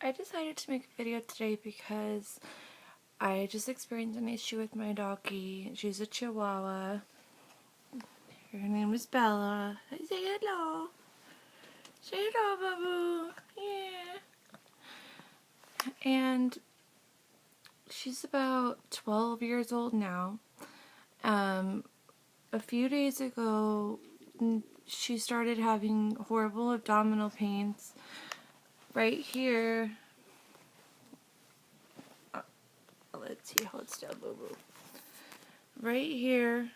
I decided to make a video today because I just experienced an issue with my doggie. She's a Chihuahua. Her name is Bella. Say hello. Say hello, Babu. Yeah. And she's about 12 years old now. A few days ago, she started having horrible abdominal pains right here. Let's see, hold still, Boo-Boo. Right here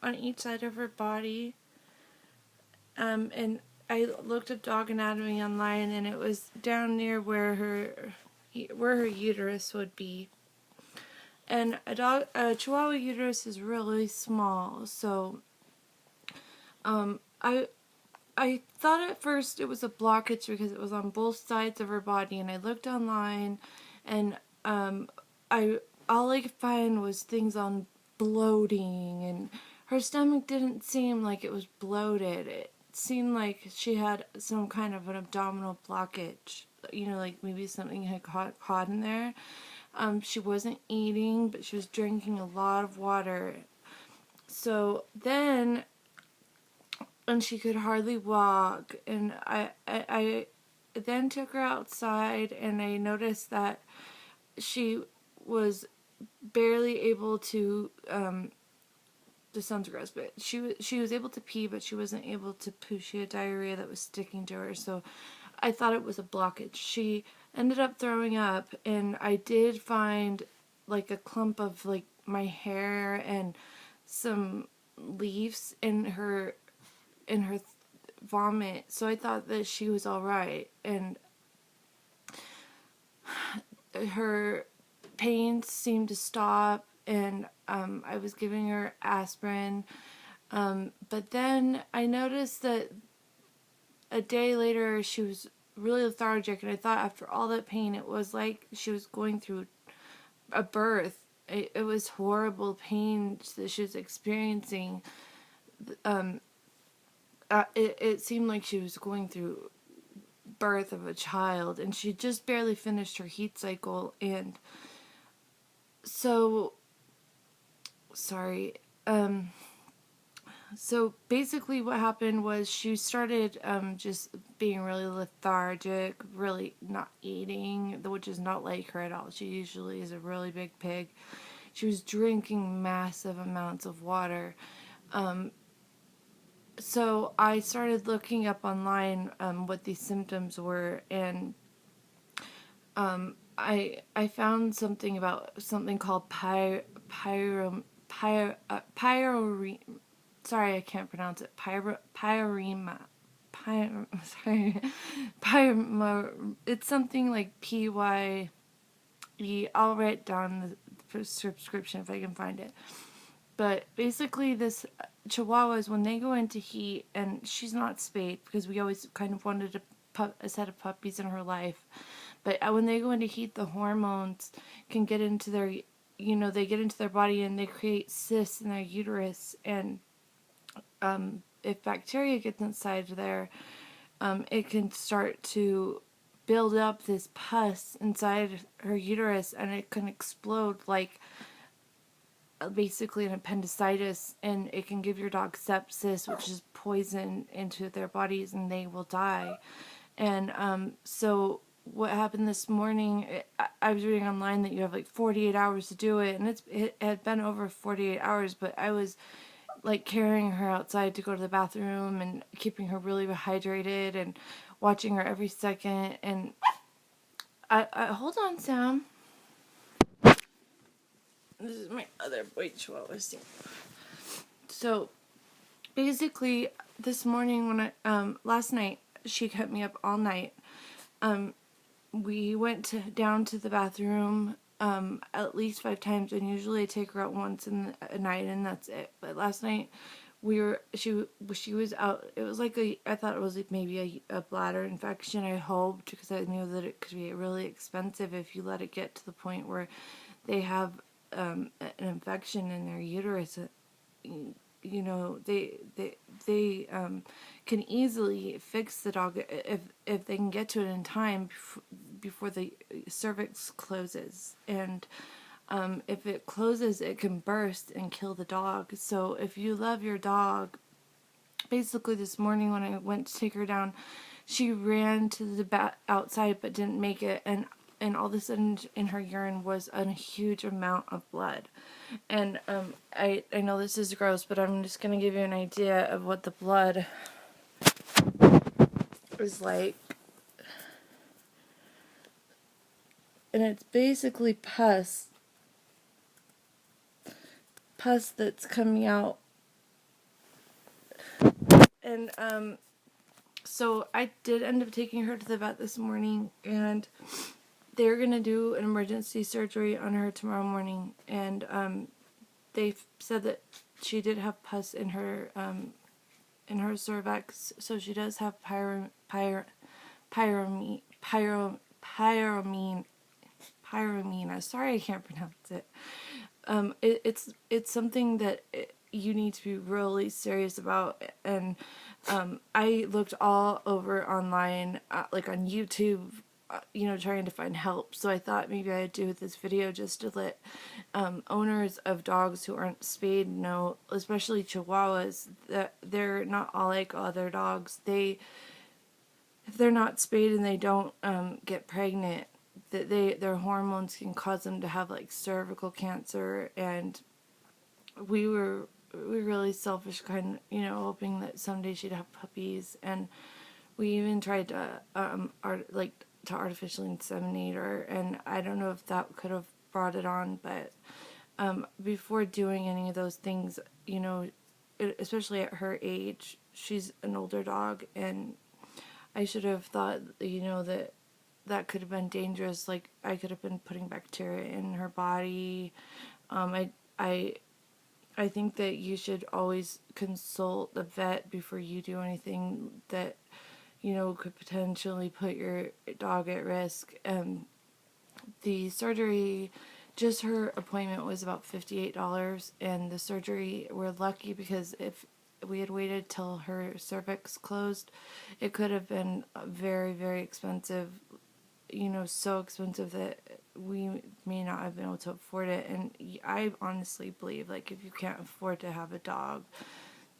on each side of her body. And I looked up dog anatomy online, and it was down near where her uterus would be. And a Chihuahua uterus is really small, so I thought at first it was a blockage because it was on both sides of her body, and I looked online, and all I could find was things on bloating, and her stomach didn't seem like it was bloated. It seemed like she had some kind of an abdominal blockage, like maybe something had caught in there. She wasn't eating, but she was drinking a lot of water. So then, and she could hardly walk, and I then took her outside, and I noticed that she was barely able to, this sounds gross, but she was able to pee, but she wasn't able to poo. She had diarrhea that was sticking to her, so I thought it was a blockage. She ended up throwing up, and I did find like a clump of like my hair and some leaves in her vomit, so I thought that she was alright, and her pains seemed to stop, and I was giving her aspirin, but then I noticed that a day later she was really lethargic, and I thought after all that pain it was like she was going through a birth. It was horrible pain that she was experiencing. It seemed like she was going through birth of a child, and she just barely finished her heat cycle, and so so basically what happened was she started just being really lethargic, really not eating, which is not like her at all. She usually is a really big pig. She was drinking massive amounts of water. So I started looking up online what these symptoms were, and I found something about something called sorry, I can't pronounce it. Pyorema. Sorry. It's something like PYE. I'll write down the subscription if I can find it. But basically, this Chihuahuas, when they go into heat, and she's not spayed because we always kind of wanted a set of puppies in her life. But when they go into heat, the hormones can get into their, they get into their body, and they create cysts in their uterus. And if bacteria gets inside there, it can start to build up this pus inside her uterus, and it can explode like basically an appendicitis, and it can give your dog sepsis, which is poison into their bodies, and they will die. And so what happened this morning, I was reading online that you have like 48 hours to do it, and it had been over 48 hours, but I was like carrying her outside to go to the bathroom and keeping her really hydrated and watching her every second. And I hold on, Sam. This is my other white Chihuahua. So basically, this morning when last night she kept me up all night. We went down to the bathroom at least 5 times, and usually I take her out once in a night, and that's it. But last night she was out. It was like I thought it was like maybe a bladder infection. I hoped, because I knew that it could be really expensive if you let it get to the point where they have an infection in their uterus. They can easily fix the dog if they can get to it in time before the cervix closes, and if it closes, it can burst and kill the dog. So if you love your dog, basically this morning when I went to take her down, she ran to the outside but didn't make it, and all of a sudden in her urine was a huge amount of blood. And I know this is gross, but I'm just going to give you an idea of what the blood is like. And it's basically pus that's coming out. And so I did end up taking her to the vet this morning, and they're gonna do an emergency surgery on her tomorrow morning. And they said that she did have pus in her cervix, so she does have pyromina. Sorry, I can't pronounce it. It's something that you need to be really serious about. And I looked all over online, like on YouTube, trying to find help. So I thought maybe I'd do this video just to let owners of dogs who aren't spayed know, especially Chihuahuas, that they're not all like other dogs. If they're not spayed and they don't get pregnant, that their hormones can cause them to have like cervical cancer. And we were really selfish, kind of, hoping that someday she'd have puppies. And we even tried to artificially inseminate her, and I don't know if that could have brought it on. But before doing any of those things, especially at her age, she's an older dog, and I should have thought, that could have been dangerous. Like, I could have been putting bacteria in her body. I think that you should always consult the vet before you do anything that, could potentially put your dog at risk. The surgery, just her appointment was about $58, and the surgery, we're lucky because if we had waited till her cervix closed, it could have been very, very expensive, so expensive that we may not have been able to afford it. And I honestly believe, like, if you can't afford to have a dog,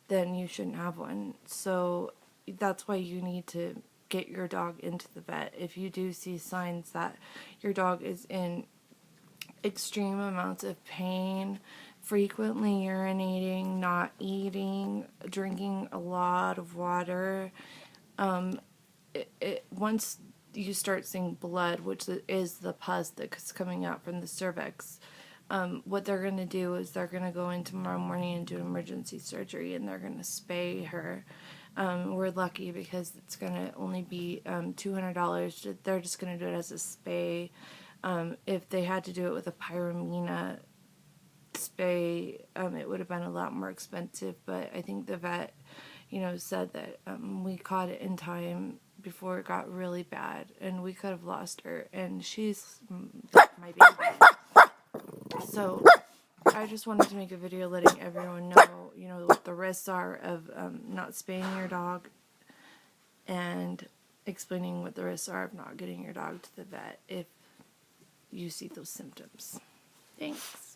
then you shouldn't have one. So that's why you need to get your dog into the vet. If you do see signs that your dog is in extreme amounts of pain, frequently urinating, not eating, drinking a lot of water, once you start seeing blood, which is the pus that's coming out from the cervix, what they're going to do is they're going to go in tomorrow morning and do emergency surgery, and they're going to spay her. We're lucky because it's going to only be $200. They're just going to do it as a spay. If they had to do it with a pyromina spay, it would have been a lot more expensive. But I think the vet, said that we caught it in time before it got really bad, and we could have lost her, and she's my baby. So I just wanted to make a video letting everyone know, what the risks are of not spaying your dog, and explaining what the risks are of not getting your dog to the vet if you see those symptoms. Thanks.